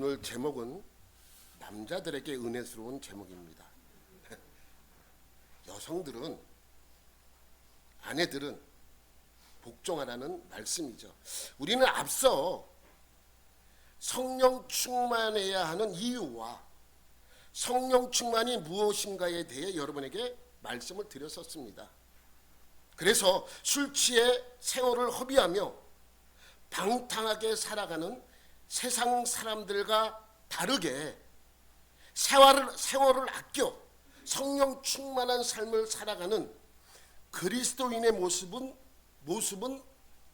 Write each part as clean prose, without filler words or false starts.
오늘 제목은 남자들에게 은혜스러운 제목입니다. 여성들은, 아내들은 복종하라는 말씀이죠. 우리는 앞서 성령 충만해야 하는 이유와 성령 충만이 무엇인가에 대해 여러분에게 말씀을 드렸었습니다. 그래서 술 취해 세월을 허비하며 방탕하게 살아가는 세상 사람들과 다르게 세월을 아껴 성령 충만한 삶을 살아가는 그리스도인의 모습은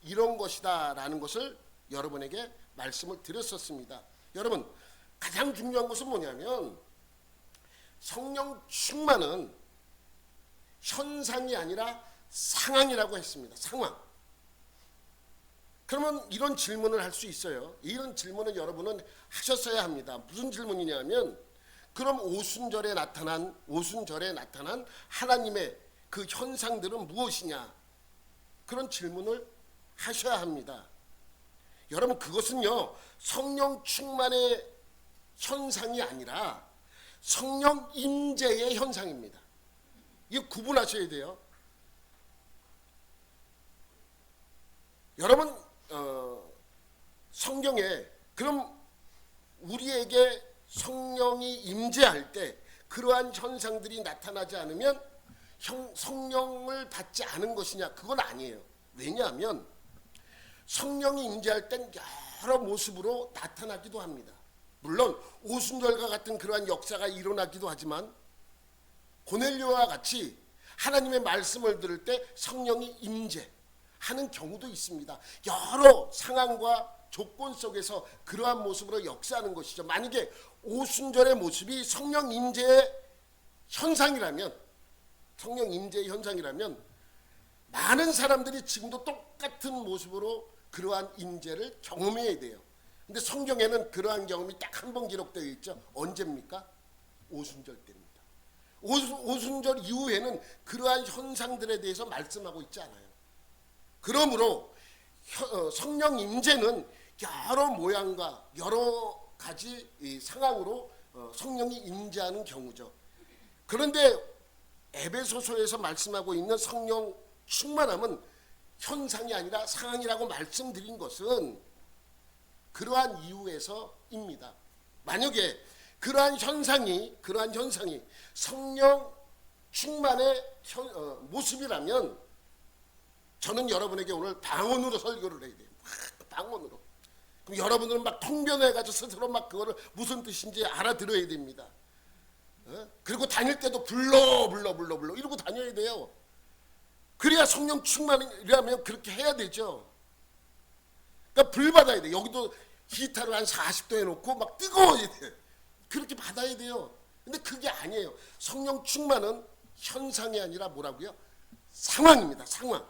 이런 것이다 라는 것을 여러분에게 말씀을 드렸었습니다. 여러분, 가장 중요한 것은 뭐냐면 성령 충만은 현상이 아니라 상황이라고 했습니다. 상황. 그러면 이런 질문을 할 수 있어요. 이런 질문을 여러분은 하셨어야 합니다. 무슨 질문이냐면, 그럼 오순절에 나타난 하나님의 그 현상들은 무엇이냐? 그런 질문을 하셔야 합니다. 여러분, 그것은요, 성령 충만의 현상이 아니라 성령 임재의 현상입니다. 이거 구분하셔야 돼요. 여러분, 성경에 그럼 우리에게 성령이 임재할 때 그러한 현상들이 나타나지 않으면 성령을 받지 않은 것이냐? 그건 아니에요. 왜냐하면 성령이 임재할 땐 여러 모습으로 나타나기도 합니다. 물론 오순절과 같은 그러한 역사가 일어나기도 하지만 고넬료와 같이 하나님의 말씀을 들을 때 성령이 임재하는 경우도 있습니다. 여러 상황과 조건 속에서 그러한 모습으로 역사하는 것이죠. 만약에 오순절의 모습이 성령 임재의 현상이라면 많은 사람들이 지금도 똑같은 모습으로 그러한 임재를 경험해야 돼요. 근데 성경에는 그러한 경험이 딱 한 번 기록되어 있죠. 언제입니까? 오순절 때입니다. 오순절 이후에는 그러한 현상들에 대해서 말씀하고 있지 않아요. 그러므로 성령 임재는 여러 모양과 여러 가지 상황으로 성령이 임재하는 경우죠. 그런데 에베소서에서 말씀하고 있는 성령 충만함은 현상이 아니라 상황이라고 말씀드린 것은 그러한 이유에서입니다. 만약에 그러한 현상이 성령 충만의 모습이라면 저는 여러분에게 오늘 방언으로 설교를 해야 돼요. 방언으로. 그럼 여러분들은 막 통변해가지고 스스로 막 그거를 무슨 뜻인지 알아들어야 됩니다. 그리고 다닐 때도 불러 이러고 다녀야 돼요. 그래야 성령 충만이라면 그렇게 해야 되죠. 그러니까 불 받아야 돼. 여기도 히터를 한 40도 해놓고 막 뜨거워야 돼. 그렇게 받아야 돼요. 근데 그게 아니에요. 성령 충만은 현상이 아니라 뭐라고요? 상황입니다. 상황.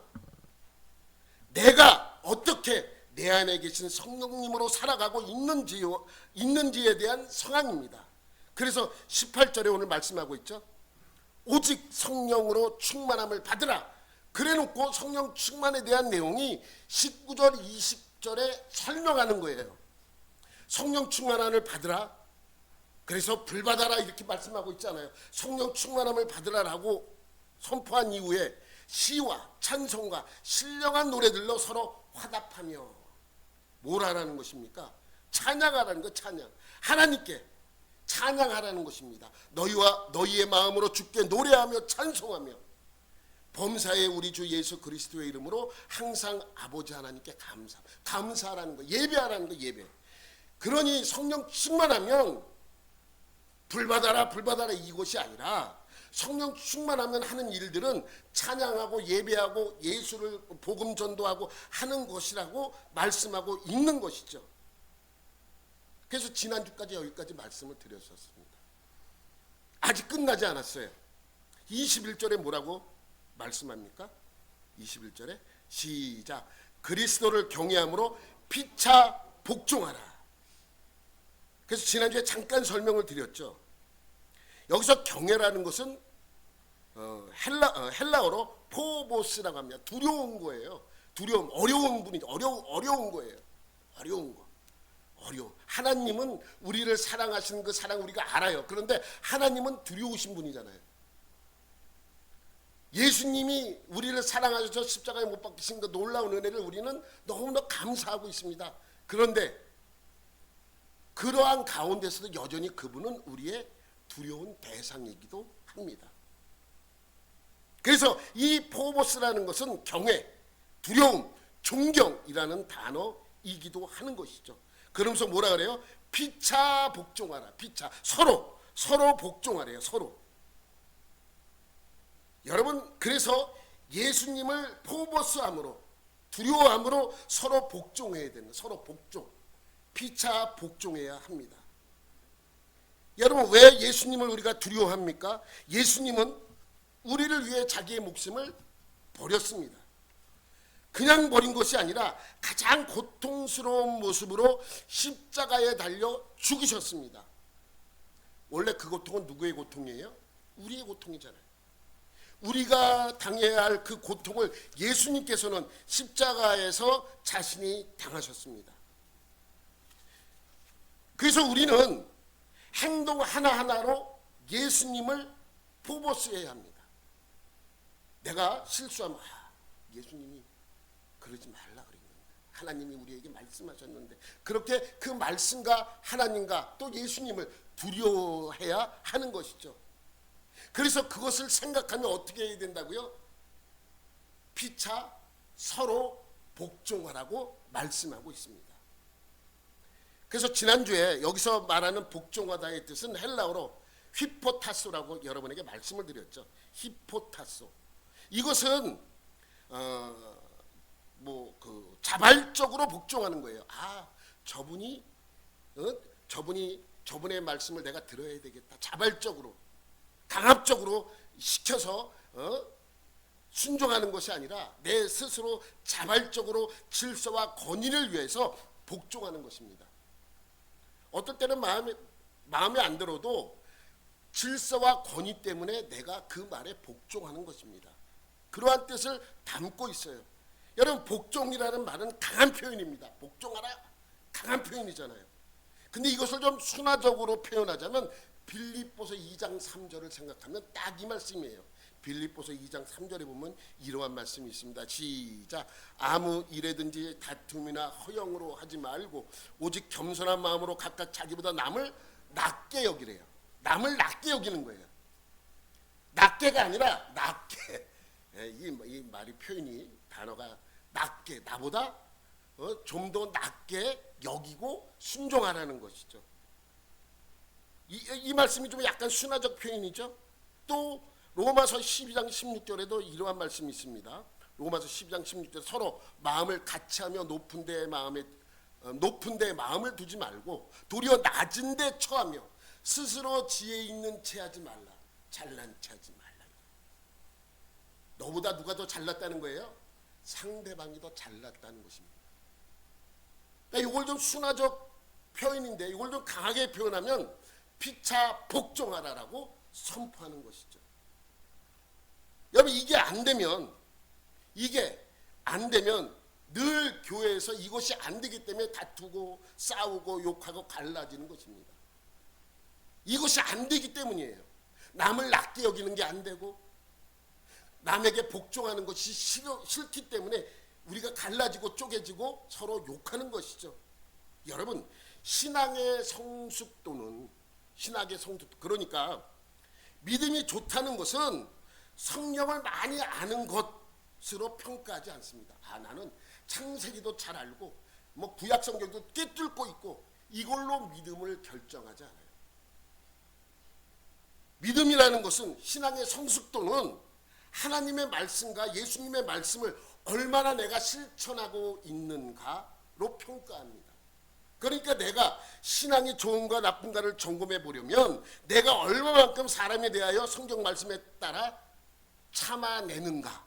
내가 어떻게 내 안에 계신 성령님으로 살아가고 있는지에 대한 상황입니다. 그래서 18절에 오늘 말씀하고 있죠. 오직 성령으로 충만함을 받으라. 그래놓고 성령 충만에 대한 내용이 19절 20절에 설명하는 거예요. 성령 충만함을 받으라. 그래서 불 받아라 이렇게 말씀하고 있잖아요. 성령 충만함을 받으라라고 선포한 이후에 시와 찬송과 신령한 노래들로 서로 화답하며 뭘 하라는 것입니까? 찬양하라는 것. 찬양. 하나님께 찬양하라는 것입니다. 너희의 마음으로 주께 노래하며 찬송하며 범사의 우리 주 예수 그리스도의 이름으로 항상 아버지 하나님께 감사하라는 거. 예배하라는 거. 예배. 그러니 성령 충만하면 불 받아라 이것이 아니라 성령 충만하면 하는 일들은 찬양하고 예배하고 예수를 복음 전도하고 하는 것이라고 말씀하고 있는 것이죠. 그래서 지난주까지 여기까지 말씀을 드렸었습니다. 아직 끝나지 않았어요. 21절에 뭐라고 말씀합니까? 21절에 시작. 그리스도를 경외함으로 피차 복종하라. 그래서 지난주에 잠깐 설명을 드렸죠. 여기서 경외라는 것은 헬라어로 포보스라고 합니다. 두려운 거예요. 두려움, 어려운 분이죠. 어려운 거예요. 어려운 거. 어려워. 하나님은 우리를 사랑하시는 그 사랑 우리가 알아요. 그런데 하나님은 두려우신 분이잖아요. 예수님이 우리를 사랑하셔서 십자가에 못 박히신 그 놀라운 은혜를 우리는 너무나 감사하고 있습니다. 그런데 그러한 가운데서도 여전히 그분은 우리의 두려운 대상이기도 합니다. 그래서 이 포보스라는 것은 경외, 두려움, 존경이라는 단어이기도 하는 것이죠. 그러면서 뭐라 그래요? 피차 복종하라. 피차, 서로 복종하래요. 서로. 여러분, 그래서 예수님을 포보스함으로, 두려워함으로 서로 복종해야 되는, 서로 복종, 피차 복종해야 합니다. 여러분, 왜 예수님을 우리가 두려워합니까? 예수님은 우리를 위해 자기의 목숨을 버렸습니다. 그냥 버린 것이 아니라 가장 고통스러운 모습으로 십자가에 달려 죽으셨습니다. 원래 그 고통은 누구의 고통이에요? 우리의 고통이잖아요. 우리가 당해야 할 그 고통을 예수님께서는 십자가에서 자신이 당하셨습니다. 그래서 우리는 행동 하나하나로 예수님을 포보스해야 합니다. 내가 실수하면 예수님이 그러지 말라 그랬는데, 하나님이 우리에게 말씀하셨는데, 그렇게 그 말씀과 하나님과 또 예수님을 두려워해야 하는 것이죠. 그래서 그것을 생각하면 어떻게 해야 된다고요? 피차 서로 복종하라고 말씀하고 있습니다. 그래서 지난주에 여기서 말하는 복종하다의 뜻은 헬라어로 휘포타소라고 여러분에게 말씀을 드렸죠. 히포타소. 이것은 자발적으로 복종하는 거예요. 저분의 말씀을 내가 들어야 되겠다. 자발적으로, 강압적으로 시켜서 순종하는 것이 아니라 내 스스로 자발적으로 질서와 권위를 위해서 복종하는 것입니다. 어떨 때는 마음에 안 들어도 질서와 권위 때문에 내가 그 말에 복종하는 것입니다. 그러한 뜻을 담고 있어요. 여러분, 복종이라는 말은 강한 표현입니다. 복종하라, 강한 표현이잖아요. 근데 이것을 좀 순화적으로 표현하자면 빌립보서 2장 3절을 생각하면 딱 이 말씀이에요. 빌립보서 2장 3절에 보면 이러한 말씀이 있습니다. 시작. 아무 일에든지 다툼이나 허영으로 하지 말고 오직 겸손한 마음으로 각각 자기보다 남을 낮게 여기래요. 남을 낮게 여기는 거예요. 낮게가 아니라 낮게. 이 말이 표현이, 단어가 낮게, 나보다 좀 더 낮게 여기고 순종하라는 것이죠. 이 말씀이 좀 약간 순화적 표현이죠. 또 로마서 12장 16절에도 이러한 말씀이 있습니다. 로마서 12장 16절, 서로 마음을 같이하며 높은 데에 마음을 두지 말고 도리어 낮은 데 처하며 스스로 지혜 있는 체하지 말라. 잘난 체하지 말라. 너보다 누가 더 잘났다는 거예요? 상대방이 더 잘났다는 것입니다. 그러니까 이걸 좀 순화적 표현인데 이걸 좀 강하게 표현하면 피차 복종하라라고 선포하는 것이죠. 여러분, 이게 안 되면 늘 교회에서 이것이 안 되기 때문에 다투고 싸우고 욕하고 갈라지는 것입니다. 이것이 안 되기 때문이에요. 남을 낮게 여기는 게 안 되고 남에게 복종하는 것이 싫기 때문에 우리가 갈라지고 쪼개지고 서로 욕하는 것이죠. 여러분, 신앙의 성숙도는 그러니까 믿음이 좋다는 것은 성경을 많이 아는 것으로 평가하지 않습니다. 나는 창세기도 잘 알고 구약 성경도 꿰뚫고 있고 이걸로 믿음을 결정하지 않아요. 믿음이라는 것은, 신앙의 성숙도는 하나님의 말씀과 예수님의 말씀을 얼마나 내가 실천하고 있는가로 평가합니다. 그러니까 내가 신앙이 좋은가 나쁜가를 점검해 보려면 내가 얼마만큼 사람에 대하여 성경 말씀에 따라 참아내는가,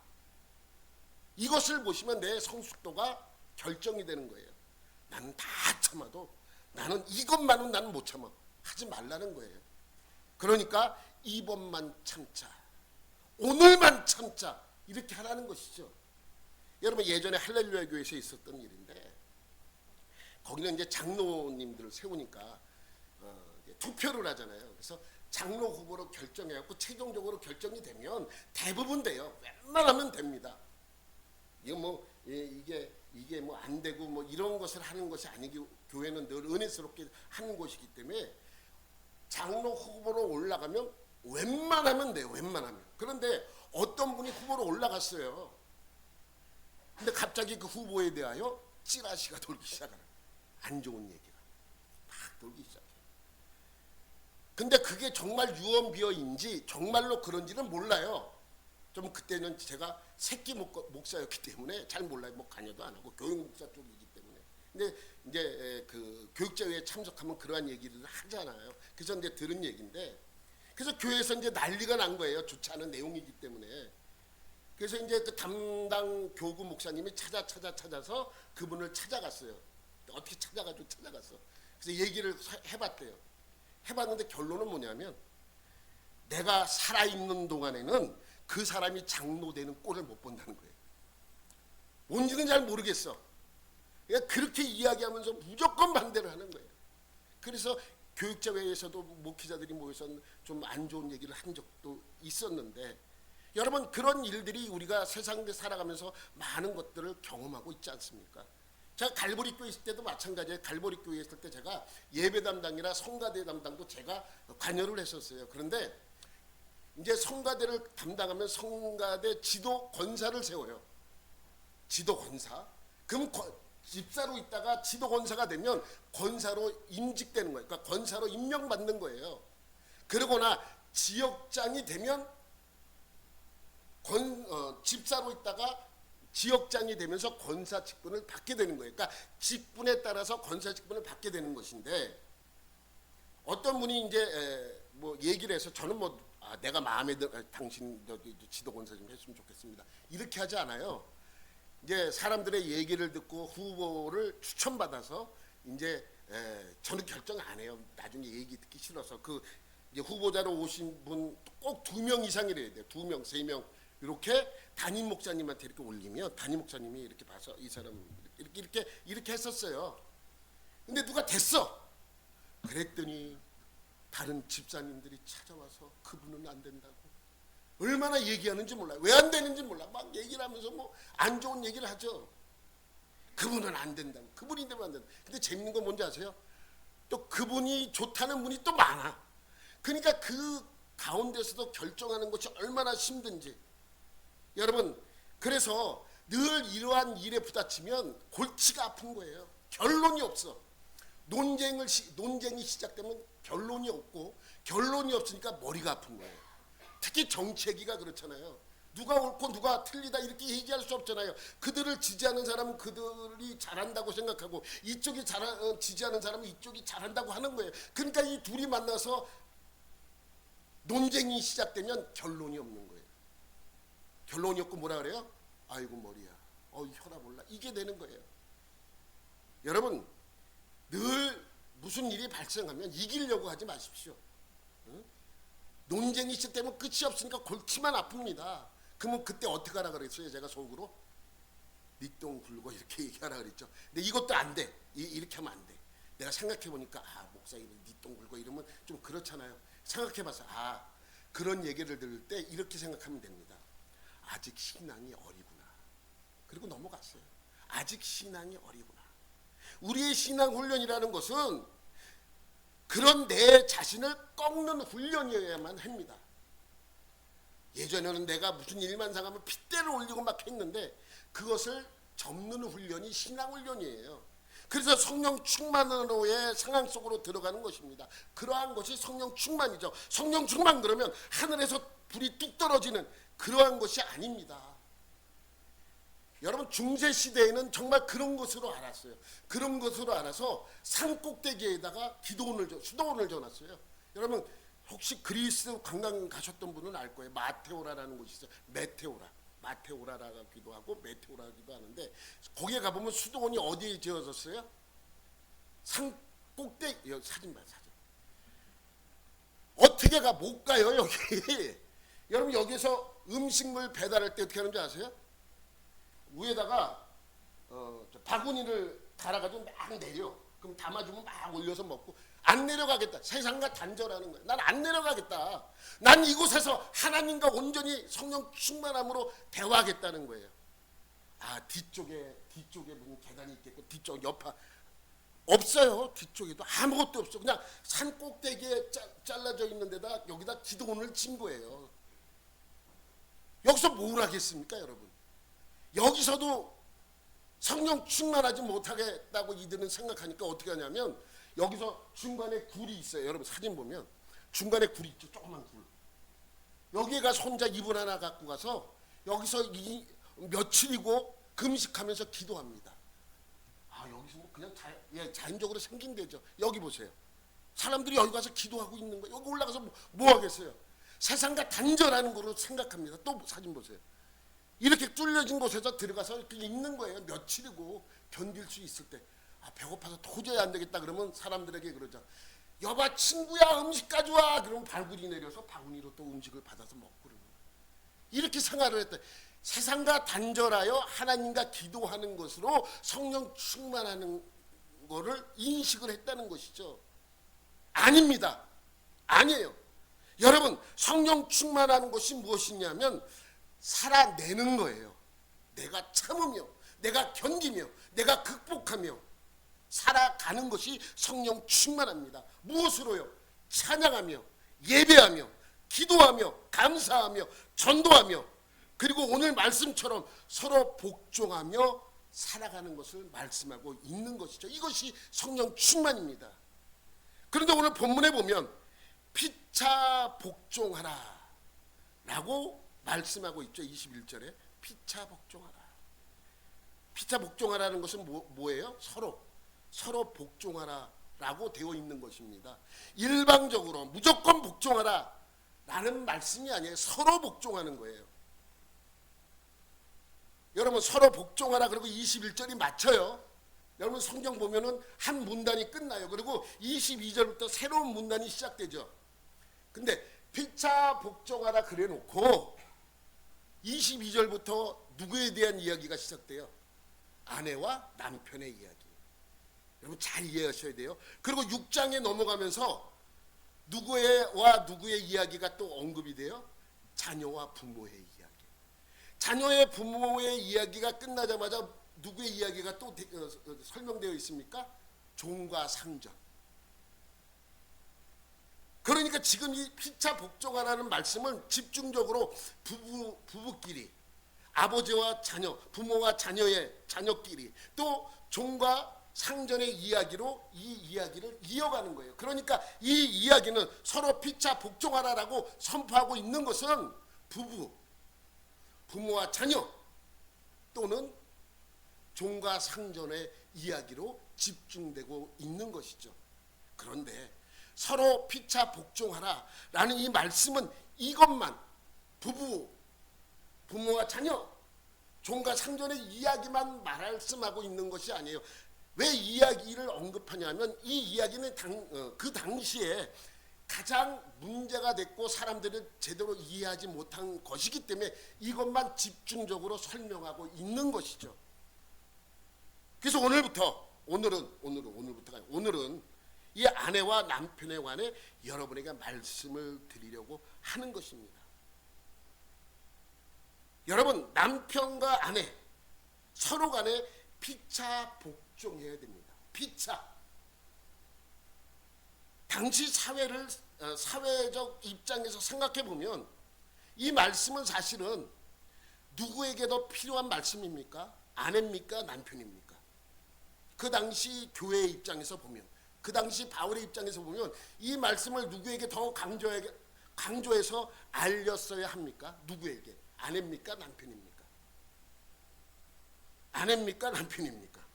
이것을 보시면 내 성숙도가 결정이 되는 거예요. 나는 다 참아도 나는 이것만은 나는 못 참아. 하지 말라는 거예요. 그러니까 이번만 참자, 오늘만 참자, 이렇게 하라는 것이죠. 여러분, 예전에 할렐루야 교회에서 있었던 일인데 거기는 이제 장로님들을 세우니까 이제 투표를 하잖아요. 그래서 장로 후보로 결정해갖고 최종적으로 결정이 되면 대부분 돼요. 웬만하면 됩니다. 이거 뭐 이게 뭐 안 되고 뭐 이런 것을 하는 것이 아니고 교회는 늘 은혜스럽게 하는 곳이기 때문에 장로 후보로 올라가면 웬만하면 돼요. 웬만하면. 그런데 어떤 분이 후보로 올라갔어요. 근데 갑자기 그 후보에 대하여 찌라시가 돌기 시작하는, 안 좋은 얘기가 막 돌기 시작해요. 근데 그게 정말 유언비어인지 정말로 그런지는 몰라요. 좀 그때는 제가 새끼 목사였기 때문에 잘 몰라요. 뭐 관여도 안 하고 교육 목사 쪽이기 때문에. 근데 이제 그 교육자회에 참석하면 그러한 얘기를 하잖아요. 그래서 이제 들은 얘기인데, 그래서 교회에서 이제 난리가 난 거예요. 좋지 않은 내용이기 때문에. 그래서 이제 그 담당 교구 목사님이 찾아서 그분을 찾아갔어요. 어떻게 찾아갔어. 그래서 얘기를 해봤대요. 해봤는데 결론은 뭐냐면, 내가 살아있는 동안에는 그 사람이 장로 되는 꼴을 못 본다는 거예요. 뭔지는 잘 모르겠어. 그렇게 이야기하면서 무조건 반대를 하는 거예요. 그래서 교육자회에서도 목회자들이 모여서 좀 안 좋은 얘기를 한 적도 있었는데, 여러분 그런 일들이 우리가 세상에 살아가면서 많은 것들을 경험하고 있지 않습니까? 제가 갈보리교회 있을 때도 마찬가지예요. 갈보리교회 있을 때 제가 예배 담당이나 성가대 담당도 제가 관여를 했었어요. 그런데 이제 성가대를 담당하면 성가대 지도 권사를 세워요. 지도 권사. 그럼 집사로 있다가 지도 권사가 되면 권사로 임직되는 거예요. 그러니까 권사로 임명받는 거예요. 그러거나 지역장이 되면 집사로 있다가 지역장이 되면서 권사 직분을 받게 되는 거예요. 그러니까 직분에 따라서 권사 직분을 받게 되는 것인데, 어떤 분이 이제 뭐 얘기를 해서 저는 뭐 내가 마음에 들어 당신 여기 지도 권사 좀 했으면 좋겠습니다. 이렇게 하지 않아요. 이제 사람들의 얘기를 듣고 후보를 추천받아서 이제 저는 결정 안 해요. 나중에 얘기 듣기 싫어서. 그 이제 후보자로 오신 분 꼭 2명 이상이래야 돼요. 2명, 3명 이렇게 담임 목사님한테 이렇게 올리면 담임 목사님이 이렇게 봐서 이 사람 이렇게 했었어요. 근데 누가 됐어. 그랬더니 다른 집사님들이 찾아와서 그분은 안 된다고. 얼마나 얘기하는지 몰라요. 왜 안 되는지 몰라. 막 얘기를 하면서 뭐 안 좋은 얘기를 하죠. 그분은 안 된다고. 그분이 되면 안 된다. 근데 재밌는 건 뭔지 아세요? 또 그분이 좋다는 분이 또 많아. 그러니까 그 가운데서도 결정하는 것이 얼마나 힘든지. 여러분, 그래서 늘 이러한 일에 부딪히면 골치가 아픈 거예요. 결론이 없어. 논쟁이 시작되면 결론이 없고, 결론이 없으니까 머리가 아픈 거예요. 특히 정치 얘기가 그렇잖아요. 누가 옳고 누가 틀리다 이렇게 얘기할 수 없잖아요. 그들을 지지하는 사람은 그들이 잘한다고 생각하고, 이쪽이 지지하는 사람은 이쪽이 잘한다고 하는 거예요. 그러니까 이 둘이 만나서 논쟁이 시작되면 결론이 없는 거예요. 결론이 없고 뭐라 그래요? 아이고 머리야, 혈압 올라, 이게 되는 거예요. 여러분, 늘 무슨 일이 발생하면 이기려고 하지 마십시오. 응? 논쟁이 시작되면 끝이 없으니까 골치만 아픕니다. 그러면 그때 어떻게 하라 그랬어요? 제가 속으로 네 똥 굴고 이렇게 얘기하라 그랬죠. 근데 이것도 안 돼. 이렇게 하면 안 돼. 내가 생각해 보니까 목사 이름 네 똥 굴고 이러면 좀 그렇잖아요. 생각해 봐서 그런 얘기를 들을 때 이렇게 생각하면 됩니다. 아직 신앙이 어리구나. 그리고 넘어갔어요. 아직 신앙이 어리구나. 우리의 신앙 훈련이라는 것은 그런 내 자신을 꺾는 훈련이어야만 합니다. 예전에는 내가 무슨 일만 상하면 핏대를 올리고 막 했는데, 그것을 접는 훈련이 신앙 훈련이에요. 그래서 성령 충만으로의 상황 속으로 들어가는 것입니다. 그러한 것이 성령 충만이죠. 성령 충만 그러면 하늘에서 불이 뚝 떨어지는 그러한 것이 아닙니다. 여러분, 중세 시대에는 정말 그런 것으로 알았어요. 그런 것으로 알아서 산 꼭대기에다가 수도원을 지어놨어요. 여러분, 혹시 그리스 관광 가셨던 분은 알 거예요. 마테오라라는 곳이 있어요. 마테오라라기도 하고 메테오라기도 하는데, 거기에 가보면 수도원이 어디에 지어졌어요? 산 꼭대기. 여기 사진 봐요, 사진. 어떻게 못 가요, 여기. 여러분, 여기서 음식물 배달할 때 어떻게 하는지 아세요? 위에다가 바구니를 갈아가지고 막 내려. 그럼 담아주면 막 올려서 먹고 안 내려가겠다. 세상과 단절하는 거야. 난 안 내려가겠다. 난 이곳에서 하나님과 온전히 성령 충만함으로 대화하겠다는 거예요. 아, 뒤쪽에 무슨 계단이 있겠고 뒤쪽 옆에 없어요. 뒤쪽에도 아무것도 없어. 그냥 산 꼭대기에 잘라져 있는 데다 여기다 기도원을 진 거예요. 여기서 뭘 하겠습니까, 여러분? 여기서도 성령 충만하지 못하겠다고 이들은 생각하니까 어떻게 하냐면 여기서 중간에 굴이 있어요. 여러분 사진 보면 중간에 굴이 있죠. 조그만 굴. 여기에 가서 혼자 이불 하나 갖고 가서 여기서 며칠이고 금식하면서 기도합니다. 아, 여기서 뭐 그냥 자연적으로 생긴 데죠. 여기 보세요. 사람들이 여기 가서 기도하고 있는 거예요. 여기 올라가서 뭐 하겠어요? 세상과 단절하는 거로 생각합니다. 또 사진 보세요. 이렇게 뚫려진 곳에서 들어가서 이렇게 있는 거예요. 며칠이고 견딜 수 있을 때. 아, 배고파서 도저히 안 되겠다 그러면 사람들에게 그러죠. 여봐 친구야 음식 가져와. 그러면 발굴이 내려서 바구니로 또 음식을 받아서 먹고 그러는 거예요. 이렇게 생활을 했다. 세상과 단절하여 하나님과 기도하는 것으로 성령 충만하는 거를 인식을 했다는 것이죠. 아닙니다. 아니에요. 여러분 성령 충만하는 것이 무엇이냐면 살아내는 거예요. 내가 참으며 내가 견디며 내가 극복하며 살아가는 것이 성령 충만합니다. 무엇으로요? 찬양하며 예배하며 기도하며 감사하며 전도하며 그리고 오늘 말씀처럼 서로 복종하며 살아가는 것을 말씀하고 있는 것이죠. 이것이 성령 충만입니다. 그런데 오늘 본문에 보면 피차 복종하라 라고 말씀하고 있죠. 21절에 피차 복종하라. 피차 복종하라는 것은 뭐예요? 서로 복종하라 라고 되어 있는 것입니다. 일방적으로 무조건 복종하라 라는 말씀이 아니에요. 서로 복종하는 거예요. 여러분 서로 복종하라 그리고 21절이 맞춰요. 여러분 성경 보면은 한 문단이 끝나요. 그리고 22절부터 새로운 문단이 시작되죠. 근데 피차 복종하라 그래 놓고 22절부터 누구에 대한 이야기가 시작돼요? 아내와 남편의 이야기. 여러분 잘 이해하셔야 돼요. 그리고 6장에 넘어가면서 누구와 누구의 이야기가 또 언급이 돼요? 자녀와 부모의 이야기. 자녀의 부모의 이야기가 끝나자마자 누구의 이야기가 또 설명되어 있습니까? 종과 상전. 그러니까 지금 이 피차 복종하라는 말씀은 집중적으로 부부끼리 아버지와 자녀, 부모와 자녀끼리 또 종과 상전의 이야기로 이 이야기를 이어가는 거예요. 그러니까 이 이야기는 서로 피차 복종하라라고 선포하고 있는 것은 부모와 자녀 또는 종과 상전의 이야기로 집중되고 있는 것이죠. 그런데 서로 피차 복종하라라는 이 말씀은 이것만 부모와 자녀, 종과 상전의 이야기만 말씀하고 있는 것이 아니에요. 왜 이야기를 언급하냐면 이 이야기는 그 당시에 가장 문제가 됐고 사람들이 제대로 이해하지 못한 것이기 때문에 이것만 집중적으로 설명하고 있는 것이죠. 그래서 오늘은 이 아내와 남편에 관해 여러분에게 말씀을 드리려고 하는 것입니다. 여러분 남편과 아내 서로 간에 피차 복종해야 됩니다. 피차. 당시 사회적 입장에서 생각해 보면 이 말씀은 사실은 누구에게도 필요한 말씀입니까? 아내입니까? 남편입니까? 그 당시 교회의 입장에서 보면, 그 당시 바울의 입장에서 보면 이 말씀을 누구에게 더 강조해서 알렸어야 합니까? 누구에게? 아내입니까? 남편입니까? 아내입니까? 남편입니까?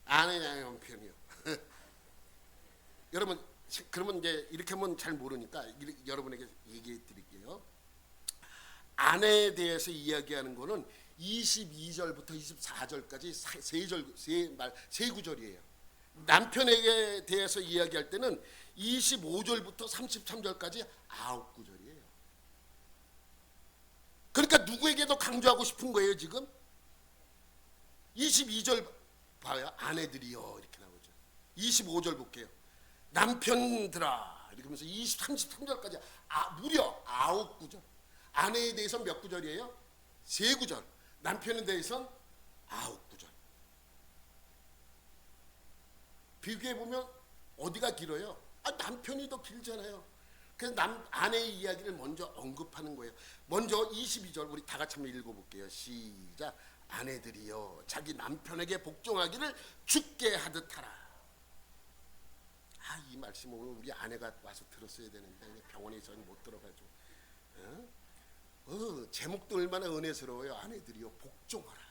아내냐 남편이요. 여러분 그러면 이제 이렇게 하면 잘 모르니까 여러분에게 얘기해 드릴게요. 아내에 대해서 이야기하는 거는 22절부터 24절까지 세 구절이에요. 남편에게 대해서 이야기할 때는 25절부터 33절까지 9구절이에요. 그러니까 누구에게도 강조하고 싶은 거예요, 지금? 22절 봐요. 아내들이여 이렇게 나오죠. 25절 볼게요. 남편들아 이렇게 하면서 33절까지 무려 9구절. 아내에 대해서는 몇 구절이에요? 3구절. 남편에 대해서는 9구절. 비교해보면 어디가 길어요? 남편이 더 길잖아요. 그래서 아내의 이야기를 먼저 언급하는 거예요. 먼저 22절 우리 다 같이 한번 읽어볼게요. 시작. 아내들이여 자기 남편에게 복종하기를 주께 하듯 하라. 이 말씀 오늘 우리 아내가 와서 들었어야 되는데 병원에서 못 들어가지고. 제목도 얼마나 은혜스러워요. 아내들이여 복종하라.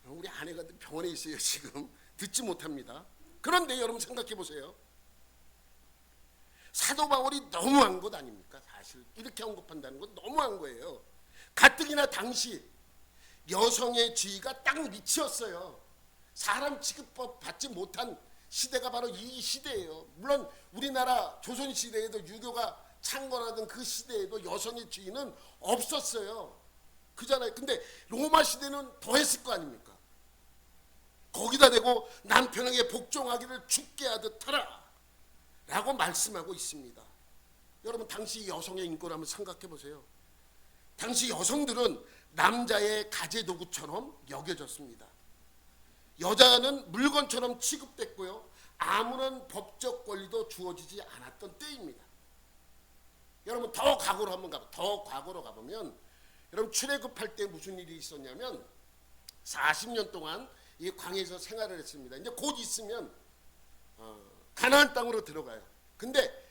우리 아내가 병원에 있어요. 지금 듣지 못합니다. 그런데 여러분 생각해 보세요. 사도 바울이 너무한 것 아닙니까? 사실 이렇게 언급한다는 건 너무한 거예요. 가뜩이나 당시 여성의 지위가 딱 밑이었어요. 사람 취급법 받지 못한 시대가 바로 이 시대예요. 물론 우리나라 조선시대에도 유교가 창궐하던 그 시대에도 여성의 지위는 없었어요. 그잖아요. 근데 로마 시대는 더 했을 거 아닙니까? 거기다 대고 남편에게 복종하기를 주께 하듯 하라 라고 말씀하고 있습니다. 여러분 당시 여성의 인권을 한번 생각해 보세요. 당시 여성들은 남자의 가재도구처럼 여겨졌습니다. 여자는 물건처럼 취급됐고요. 아무런 법적 권리도 주어지지 않았던 때입니다. 여러분 더 과거로 가보면 여러분 출애굽할 때 무슨 일이 있었냐면 40년 동안 이 광야에서 생활을 했습니다. 이제 곧 있으면 가나안 땅으로 들어가요. 근데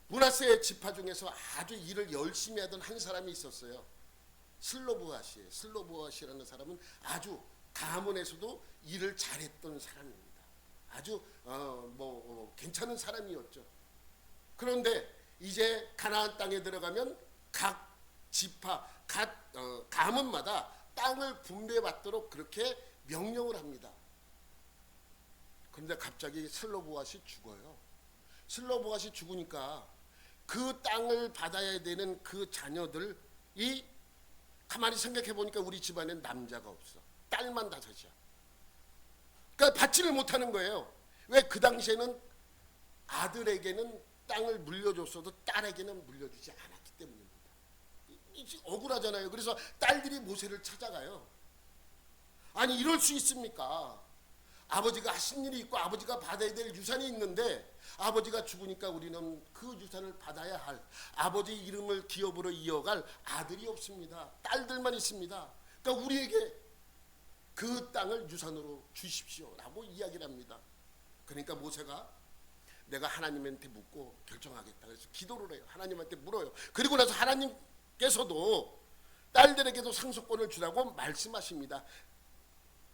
므낫세 지파 중에서 아주 일을 열심히 하던 한 사람이 있었어요. 슬로보아시예요. 슬로보아시라는 사람은 아주 가문에서도 일을 잘했던 사람입니다. 아주 괜찮은 사람이었죠. 그런데 이제 가나안 땅에 들어가면 각 지파, 각 가문마다 땅을 분배받도록 그렇게 명령을 합니다. 그런데 갑자기 슬로보아시 죽어요. 슬로보아시 죽으니까 그 땅을 받아야 되는 그 자녀들이 가만히 생각해 보니까 우리 집안엔 남자가 없어. 딸만 5이야. 그러니까 받지를 못하는 거예요. 왜? 그 당시에는 아들에게는 땅을 물려줬어도 딸에게는 물려주지 않았기 때문입니다. 억울하잖아요. 그래서 딸들이 모세를 찾아가요. 아니 이럴 수 있습니까? 아버지가 하신 일이 있고 아버지가 받아야 될 유산이 있는데 아버지가 죽으니까 우리는 그 유산을 받아야 할 아버지 이름을 기업으로 이어갈 아들이 없습니다. 딸들만 있습니다. 그러니까 우리에게 그 땅을 유산으로 주십시오 라고 이야기를 합니다. 그러니까 모세가 내가 하나님한테 묻고 결정하겠다. 그래서 기도를 해요. 하나님한테 물어요. 그리고 나서 하나님께서도 딸들에게도 상속권을 주라고 말씀하십니다.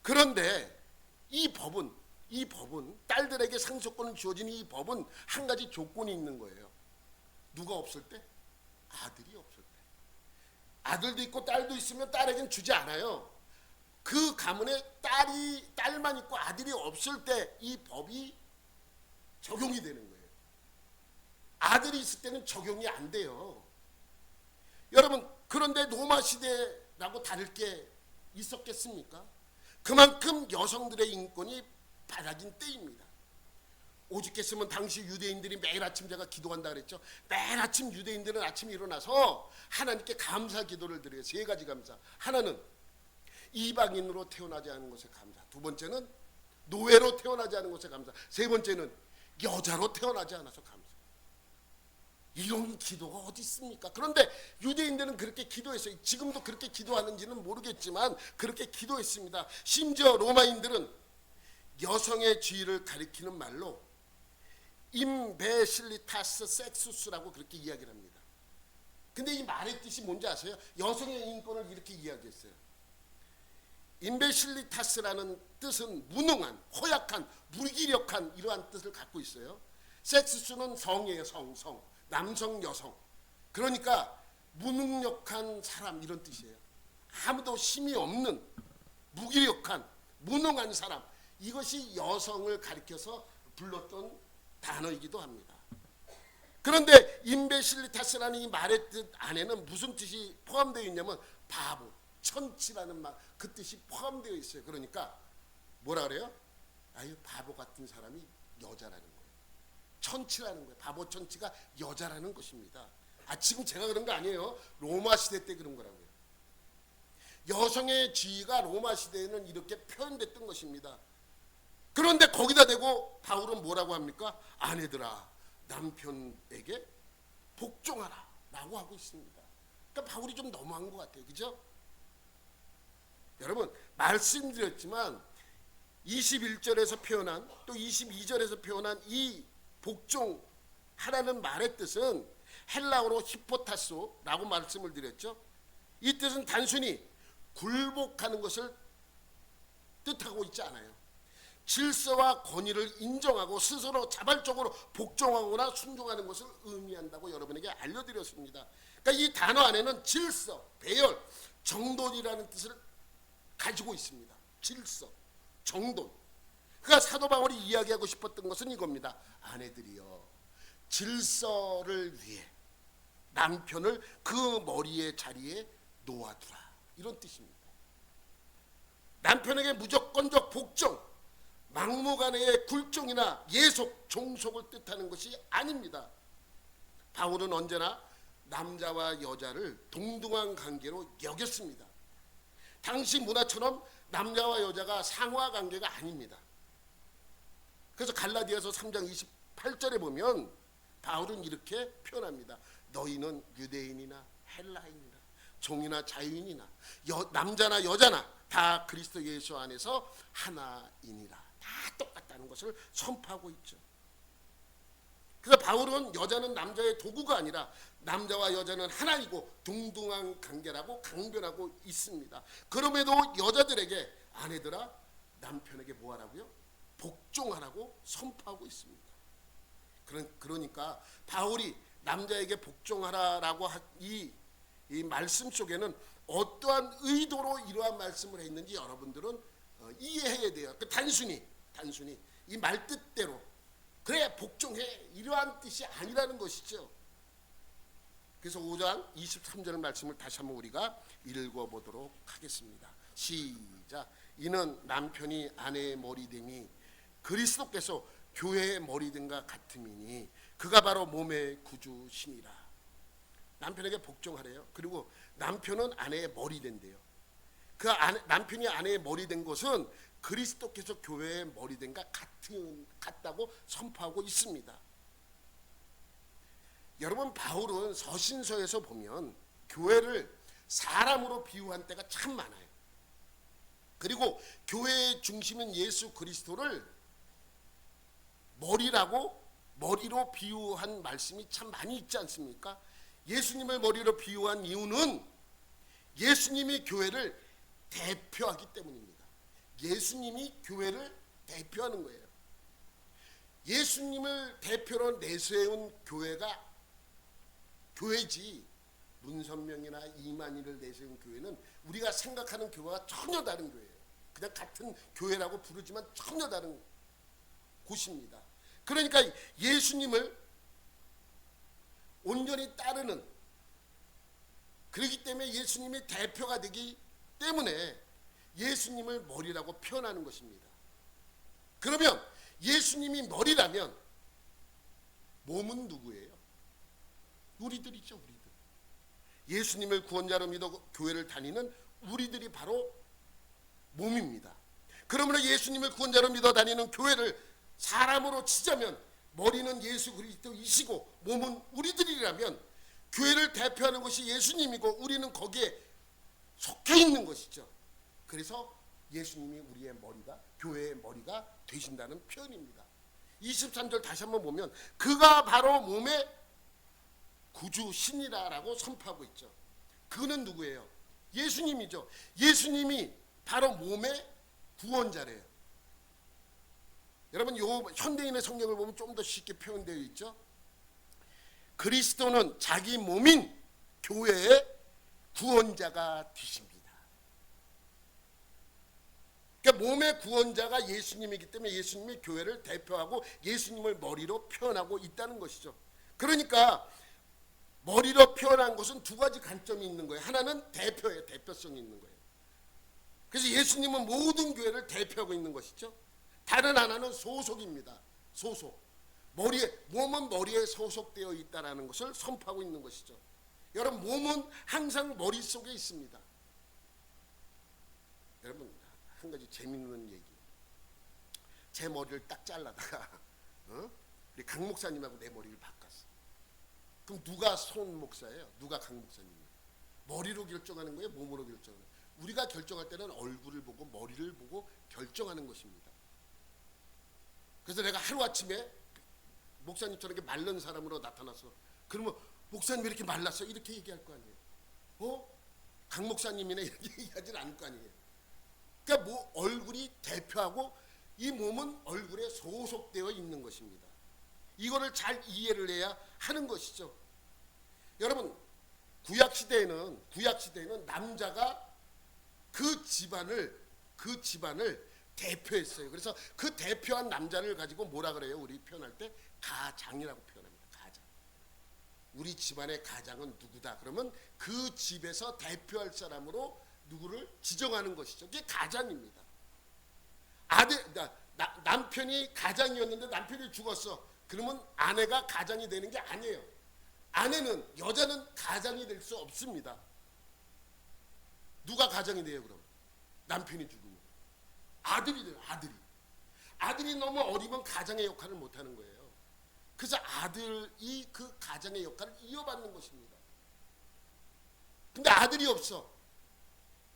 그런데 이 법은 딸들에게 상속권을 주어지는 이 법은 한 가지 조건이 있는 거예요. 누가 없을 때? 아들이 없을 때. 아들도 있고 딸도 있으면 딸에겐 주지 않아요. 그 가문에 딸만 있고 아들이 없을 때 이 법이 적용이 되는 거예요. 아들이 있을 때는 적용이 안 돼요. 여러분 그런데 로마 시대라고 다를 게 있었겠습니까? 그만큼 여성들의 인권이 바닥인 때입니다. 오죽했으면 당시 유대인들이 매일 아침 제가 기도한다 그랬죠. 매일 아침 유대인들은 아침에 일어나서 하나님께 감사 기도를 드려요. 3가지 감사. 하나는 이방인으로 태어나지 않은 것에 감사. 2번째는 노예로 태어나지 않은 것에 감사. 3번째는 여자로 태어나지 않아서 감사. 이런 기도가 어디 있습니까? 그런데 유대인들은 그렇게 기도했어요. 지금도 그렇게 기도하는지는 모르겠지만 그렇게 기도했습니다. 심지어 로마인들은 여성의 지위를 가리키는 말로 임베실리타스 섹수스라고 그렇게 이야기를 합니다. 근데 이 말의 뜻이 뭔지 아세요? 여성의 인권을 이렇게 이야기했어요. 임베실리타스라는 뜻은 무능한, 허약한, 무기력한 이러한 뜻을 갖고 있어요. 섹스수는 성이에요. 성. 남성, 여성. 그러니까 무능력한 사람 이런 뜻이에요. 아무도 힘이 없는, 무기력한, 무능한 사람. 이것이 여성을 가리켜서 불렀던 단어이기도 합니다. 그런데 임베실리타스라는 이 말의 뜻 안에는 무슨 뜻이 포함되어 있냐면 바보, 천치라는 말, 그 뜻이 포함되어 있어요. 그러니까 뭐라 그래요? 아유, 바보 같은 사람이 여자라는 거예요. 천치라는 거예요. 바보 천치가 여자라는 것입니다. 지금 제가 그런 거 아니에요. 로마 시대 때 그런 거라고요. 여성의 지위가 로마 시대에는 이렇게 표현됐던 것입니다. 그런데 거기다 대고 바울은 뭐라고 합니까? 아내들아, 남편에게 복종하라 라고 하고 있습니다. 그러니까 바울이 좀 너무한 것 같아요. 그죠? 여러분, 말씀드렸지만 21절에서 표현한, 또 22절에서 표현한 이 복종하라는 말의 뜻은 헬라어로 히포타소라고 말씀을 드렸죠. 이 뜻은 단순히 굴복하는 것을 뜻하고 있지 않아요. 질서와 권위를 인정하고 스스로 자발적으로 복종하거나 순종하는 것을 의미한다고 여러분에게 알려드렸습니다. 그러니까 이 단어 안에는 질서, 배열, 정돈이라는 뜻을 가지고 있습니다. 질서, 정돈. 그러니까 사도 바울이 이야기하고 싶었던 것은 이겁니다. 아내들이여, 질서를 위해 남편을 그 머리의 자리에 놓아두라, 이런 뜻입니다. 남편에게 무조건적 복종, 막무가내의 굴종이나 예속, 종속을 뜻하는 것이 아닙니다. 바울은 언제나 남자와 여자를 동등한 관계로 여겼습니다. 당시 문화처럼 남자와 여자가 상하 관계가 아닙니다. 그래서 갈라디아서 3장 28절에 보면 바울은 이렇게 표현합니다. 너희는 유대인이나 헬라인이나 종이나 자유인이나 남자나 여자나 다 그리스도 예수 안에서 하나이니라. 다 똑같다는 것을 선포하고 있죠. 그래서 바울은 여자는 남자의 도구가 아니라 남자와 여자는 하나이고 동등한 관계라고 강변하고 있습니다. 그럼에도 여자들에게 아내들아, 남편에게 뭐하라고요? 복종하라고 선포하고 있습니다. 그러니까 바울이 남자에게 복종하라라고 이 말씀 속에는 어떠한 의도로 이러한 말씀을 했는지 여러분들은 이해해야 돼요. 단순히 이 말뜻대로 그래 복종해 이러한 뜻이 아니라는 것이죠. 그래서 5장 23절 말씀을 다시 한번 우리가 읽어보도록 하겠습니다. 시작. 이는 남편이 아내의 머리됨이 그리스도께서 교회의 머리됨과 같음이니 그가 바로 몸의 구주시니라. 남편에게 복종하래요. 그리고 남편은 아내의 머리 된대요. 남편이 아내의 머리 된 것은 그리스도께서 교회의 머리 된과 같다고 선포하고 있습니다. 여러분, 바울은 서신서에서 보면 교회를 사람으로 비유한 때가 참 많아요. 그리고 교회의 중심인 예수 그리스도를 머리로 비유한 말씀이 참 많이 있지 않습니까? 예수님을 머리로 비유한 이유는 예수님이 교회를 대표하기 때문입니다. 예수님이 교회를 대표하는 거예요. 예수님을 대표로 내세운 교회가 교회지, 문선명이나 이만희를 내세운 교회는 우리가 생각하는 교회와 전혀 다른 교회예요. 그냥 같은 교회라고 부르지만 전혀 다른 곳입니다. 그러니까 예수님을 온전히 따르는, 그렇기 때문에 예수님이 대표가 되기 때문에 예수님을 머리라고 표현하는 것입니다. 그러면 예수님이 머리라면 몸은 누구예요? 우리들이죠, 우리들. 예수님을 구원자로 믿어 교회를 다니는 우리들이 바로 몸입니다. 그러므로 예수님을 구원자로 믿어 다니는 교회를 사람으로 치자면 머리는 예수 그리스도이시고 몸은 우리들이라면 교회를 대표하는 것이 예수님이고 우리는 거기에 속해 있는 것이죠. 그래서 예수님이 우리의 머리가, 교회의 머리가 되신다는 표현입니다. 23절 다시 한번 보면 그가 바로 몸의 구주신이라고 선포하고 있죠. 그는 누구예요? 예수님이죠. 예수님이 바로 몸의 구원자래요. 여러분, 요 현대인의 성경을 보면 좀 더 쉽게 표현되어 있죠. 그리스도는 자기 몸인 교회의 구원자가 되십니다. 그러니까 몸의 구원자가 예수님이기 때문에 예수님이 교회를 대표하고 예수님을 머리로 표현하고 있다는 것이죠. 그러니까 머리로 표현한 것은 두 가지 관점이 있는 거예요. 하나는 대표예요. 대표성이 있는 거예요. 그래서 예수님은 모든 교회를 대표하고 있는 것이죠. 다른 하나는 소속입니다. 소속. 몸은 머리에 소속되어 있다는 것을 선포하고 있는 것이죠. 여러분, 몸은 항상 머릿속에 있습니다. 여러분, 한 가지 재밌는 얘기. 제 머리를 딱 잘라다가 우리 강 목사님하고 내 머리를 바꿨어. 그럼 누가 손 목사예요? 누가 강 목사님이에요? 머리로 결정하는 거예요? 몸으로 결정하는 거예요? 우리가 결정할 때는 얼굴을 보고 머리를 보고 결정하는 것입니다. 그래서 내가 하루아침에 목사님처럼 이렇게 마른 사람으로 나타났어. 그러면 목사님 왜 이렇게 말랐어? 이렇게 얘기할 거 아니에요. 강 목사님이네 이렇게 얘기하진 않을 거 아니에요. 그러니까 뭐 얼굴이 대표하고 이 몸은 얼굴에 소속되어 있는 것입니다. 이거를 잘 이해를 해야 하는 것이죠. 여러분, 구약 시대에는 남자가 그 집안을 대표했어요. 그래서 그 대표한 남자를 가지고 뭐라 그래요? 우리 표현할 때 가장이라고 표현합니다. 가장. 우리 집안의 가장은 누구다? 그러면 그 집에서 대표할 사람으로 누구를 지정하는 것이죠. 그게 가장입니다. 남편이 가장이었는데 남편이 죽었어. 그러면 아내가 가장이 되는 게 아니에요. 여자는 가장이 될 수 없습니다. 누가 가장이 돼요, 그럼? 남편이 죽으면. 아들이 돼요, 아들이. 아들이 너무 어리면 가장의 역할을 못하는 거예요. 그래서 아들이 그 가장의 역할을 이어받는 것입니다. 근데 아들이 없어.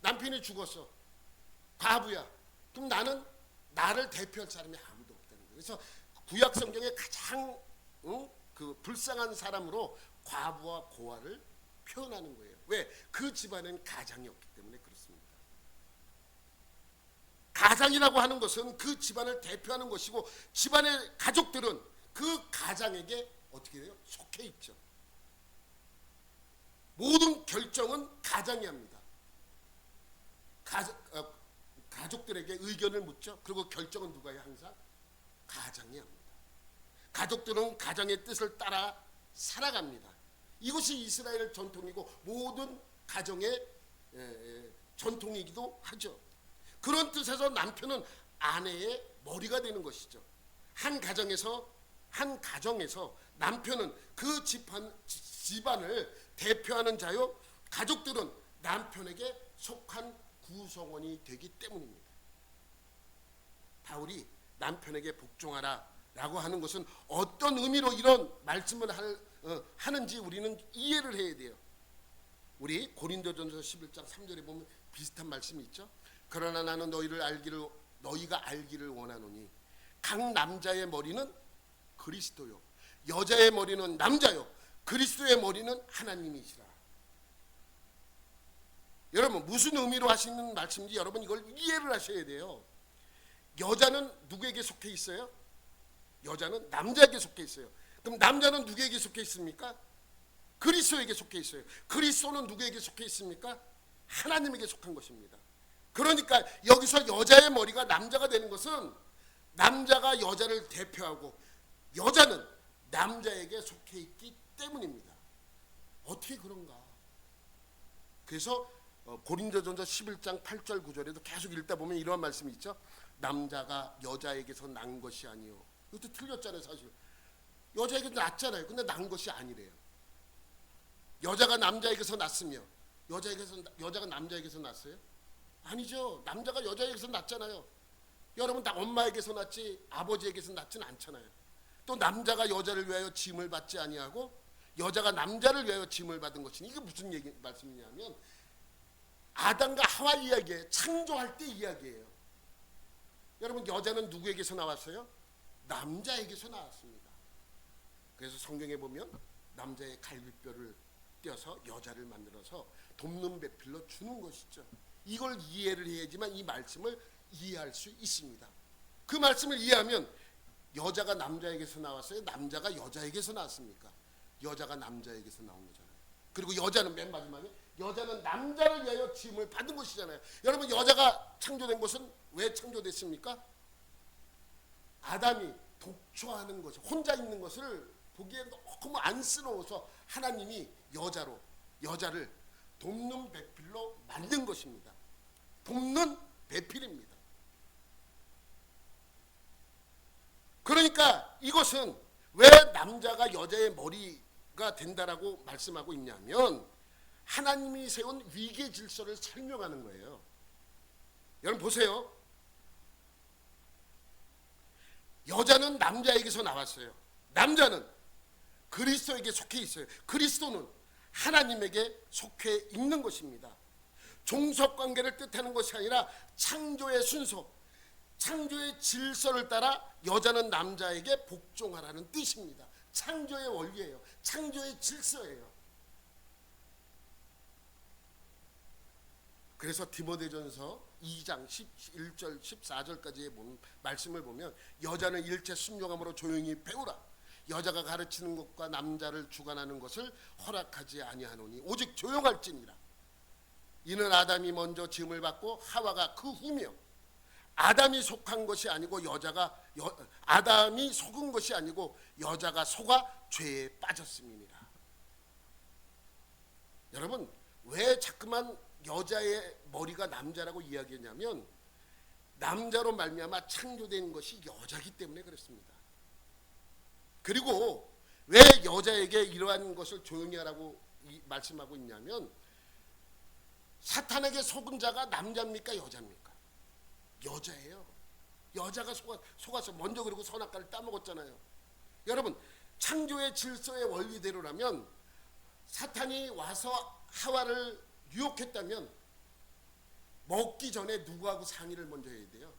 남편이 죽었어. 과부야. 그럼 나를 대표할 사람이 아무도 없다는 거예요. 그래서 구약 성경에 가장 그 불쌍한 사람으로 과부와 고아를 표현하는 거예요. 왜? 그 집안엔 가장이 없기 때문에 그렇습니다. 가장이라고 하는 것은 그 집안을 대표하는 것이고 집안의 가족들은 그 가장에게 어떻게 돼요? 속해 있죠. 모든 결정은 가장이 합니다. 가족들에게 의견을 묻죠. 그리고 결정은 누가 해요? 항상 가장이 합니다. 가족들은 가장의 뜻을 따라 살아갑니다. 이것이 이스라엘 전통이고 모든 가정의 전통이기도 하죠. 그런 뜻에서 남편은 아내의 머리가 되는 것이죠. 한 가정에서 남편은 그 집안을 대표하는 자요, 가족들은 남편에게 속한 구성원이 되기 때문입니다. 바울이 남편에게 복종하라 라고 하는 것은 어떤 의미로 이런 말씀을 하는지 우리는 이해를 해야 돼요. 우리 고린도전서 11장 3절에 보면 비슷한 말씀이 있죠. 그러나 나는 너희가 알기를 원하노니 각 남자의 머리는 그리스도요, 여자의 머리는 남자요, 그리스도의 머리는 하나님이시라. 여러분, 무슨 의미로 하시는 말씀인지 여러분 이걸 이해를 하셔야 돼요. 여자는 누구에게 속해 있어요? 여자는 남자에게 속해 있어요. 그럼 남자는 누구에게 속해 있습니까? 그리스도에게 속해 있어요. 그리스도는 누구에게 속해 있습니까? 하나님에게 속한 것입니다. 그러니까 여기서 여자의 머리가 남자가 되는 것은 남자가 여자를 대표하고 여자는 남자에게 속해 있기 때문입니다. 어떻게 그런가? 그래서 고린도전서 11장 8절 9절에도 계속 읽다 보면 이러한 말씀이 있죠. 남자가 여자에게서 난 것이 아니요. 이것도 틀렸잖아요, 사실. 여자에게도 났잖아요. 근데 난 것이 아니래요. 여자가 남자에게서 났으며 여자가 남자에게서 났어요? 아니죠. 남자가 여자에게서 났잖아요. 여러분 다 엄마에게서 났지 아버지에게서 났지는 않잖아요. 또 남자가 여자를 위하여 짐을 받지 아니하고 여자가 남자를 위하여 짐을 받은 것이니, 이게 무슨 말씀이냐면 아담과 하와 이야기예요. 창조할 때 이야기예요. 여러분, 여자는 누구에게서 나왔어요? 남자에게서 나왔습니다. 그래서 성경에 보면 남자의 갈비뼈를 떼어서 여자를 만들어서 돕는 배필로 주는 것이죠. 이걸 이해를 해야지만 이 말씀을 이해할 수 있습니다. 그 말씀을 이해하면 여자가 남자에게서 나왔어요? 남자가 여자에게서 나왔습니까? 여자가 남자에게서 나온 거잖아요. 그리고 여자는 맨 마지막에 여자는 남자를 위하여 짐을 받은 것이잖아요. 여러분, 여자가 창조된 것은 왜 창조됐습니까? 아담이 독초하는 것을, 혼자 있는 것을 보기에 너무 안쓰러워서 하나님이 여자를 돕는 배필로 만든 것입니다. 돕는 배필입니다. 그러니까 이것은 왜 남자가 여자의 머리가 된다라고 말씀하고 있냐면 하나님이 세운 위계 질서를 설명하는 거예요. 여러분 보세요. 여자는 남자에게서 나왔어요. 남자는 그리스도에게 속해 있어요. 그리스도는 하나님에게 속해 있는 것입니다. 종속관계를 뜻하는 것이 아니라 창조의 순서, 창조의 질서를 따라 여자는 남자에게 복종하라는 뜻입니다. 창조의 원리예요. 창조의 질서예요. 그래서 디모데전서 2장 11절 14절까지의 말씀을 보면 여자는 일체 순종함으로 조용히 배우라. 여자가 가르치는 것과 남자를 주관하는 것을 허락하지 아니하노니 오직 조용할지니라. 이는 아담이 먼저 지음을 받고 하와가 그 후며 아담이 속한 것이 아니고 아담이 속은 것이 아니고 여자가 속아 죄에 빠졌음이니라. 여러분 왜 자꾸만 여자의 머리가 남자라고 이야기했냐면 남자로 말미암아 창조된 것이 여자기 때문에 그렇습니다. 그리고 왜 여자에게 이러한 것을 조용히 하라고 말씀하고 있냐면 사탄에게 속은 자가 남자입니까 여자입니까? 여자예요. 여자가 속아서 먼저 그리고 선악과를 따먹었잖아요. 여러분 창조의 질서의 원리대로라면 사탄이 와서 하와를 유혹했다면 먹기 전에 누구하고 상의를 먼저 해야 돼요?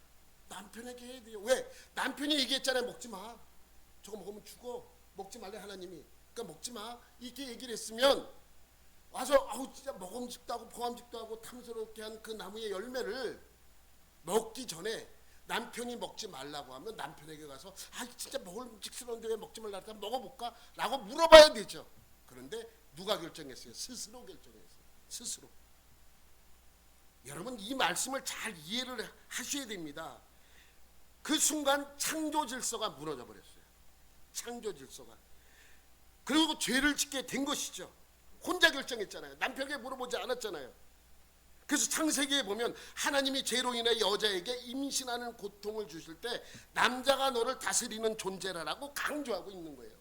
남편에게 해야 돼요. 왜? 남편이 얘기했잖아요. 먹지 마. 저거 먹으면 죽어. 먹지 말래 하나님이. 그러니까 먹지 마. 이렇게 얘기를 했으면 와서 아우 진짜 먹음직도 하고 포함직도 하고 탐스럽게 한 그 나무의 열매를 먹기 전에 남편이 먹지 말라고 하면 남편에게 가서 아 진짜 먹을직스러운데 왜 먹지 말라 그러니까 먹어볼까? 라고 물어봐야 되죠. 그런데 누가 결정했어요? 스스로 결정했어요. 스스로. 여러분 이 말씀을 잘 이해를 하셔야 됩니다. 그 순간 창조 질서가 무너져 버렸어요. 창조 질서가. 그리고 죄를 짓게 된 것이죠. 혼자 결정했잖아요. 남편에게 물어보지 않았잖아요. 그래서 창세기에 보면 하나님이 죄로 인해 여자에게 임신하는 고통을 주실 때 남자가 너를 다스리는 존재라고 강조하고 있는 거예요.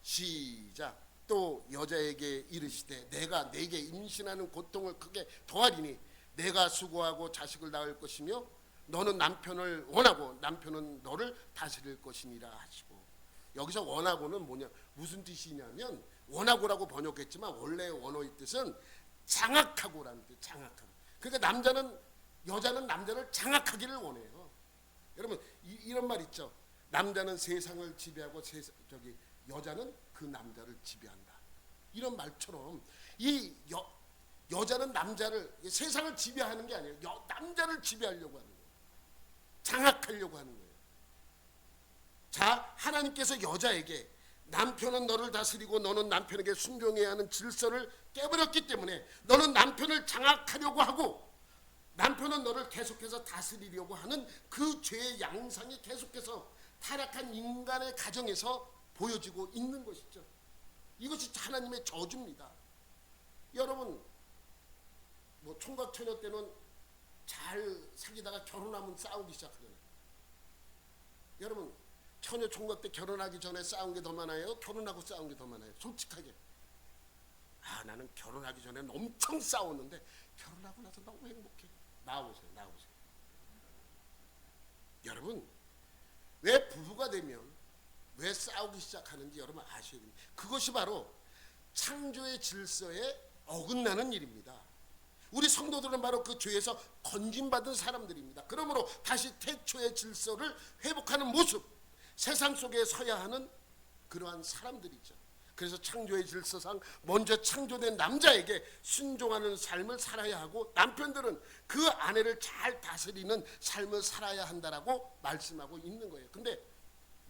시작. 또 여자에게 이르시되 내가 네게 임신하는 고통을 크게 더하리니 내가 수고하고 자식을 낳을 것이며 너는 남편을 원하고 남편은 너를 다스릴 것이니라 하시고. 여기서 원하고는 뭐냐 무슨 뜻이냐면 원하고라고 번역했지만 원래 원어의 뜻은 장악하고라는 뜻. 장악하고. 그러니까 여자는 남자를 장악하기를 원해요. 여러분 이런 말 있죠. 남자는 세상을 지배하고 여자는 그 남자를 지배한다. 이런 말처럼 이 여자는 남자를 세상을 지배하는 게 아니에요. 남자를 지배하려고 하는 거예요. 장악하려고 하는 거예요. 자, 하나님께서 여자에게 남편은 너를 다스리고 너는 남편에게 순종해야 하는 질서를 깨버렸기 때문에 너는 남편을 장악하려고 하고 남편은 너를 계속해서 다스리려고 하는 그 죄의 양상이 계속해서 타락한 인간의 가정에서 보여지고 있는 것이죠. 이것이 하나님의 저주입니다. 여러분 뭐 총각 처녀 때는 잘 사귀다가 결혼하면 싸우기 시작하잖아요. 여러분 처녀 총각 때 결혼하기 전에 싸운 게 더 많아요? 결혼하고 싸운 게 더 많아요? 솔직하게. 아 나는 결혼하기 전에는 엄청 싸웠는데 결혼하고 나서 너무 행복해. 나와보세요. 여러분 왜 부부가 되면 왜 싸우기 시작하는지 여러분 아셔야 됩니다. 그것이 바로 창조의 질서에 어긋나는 일입니다. 우리 성도들은 바로 그 죄에서 건진받은 사람들입니다. 그러므로 다시 태초의 질서를 회복하는 모습, 세상 속에 서야 하는 그러한 사람들이죠. 그래서 창조의 질서상 먼저 창조된 남자에게 순종하는 삶을 살아야 하고 남편들은 그 아내를 잘 다스리는 삶을 살아야 한다라고 말씀하고 있는 거예요. 근데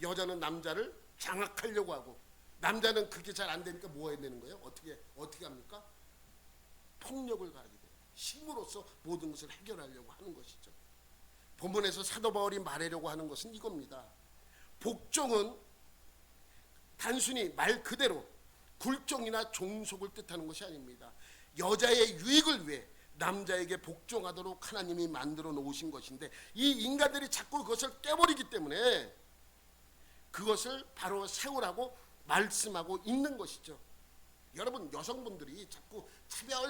여자는 남자를 장악하려고 하고 남자는 그게 잘 안 되니까 뭐 해야 되는 거예요? 어떻게 합니까? 폭력을 가하게 돼요. 힘으로써 모든 것을 해결하려고 하는 것이죠. 본문에서 사도 바울이 말하려고 하는 것은 이겁니다. 복종은 단순히 말 그대로 굴종이나 종속을 뜻하는 것이 아닙니다. 여자의 유익을 위해 남자에게 복종하도록 하나님이 만들어 놓으신 것인데 이 인간들이 자꾸 그것을 깨버리기 때문에 그것을 바로 세우라고 말씀하고 있는 것이죠. 여러분, 여성분들이 자꾸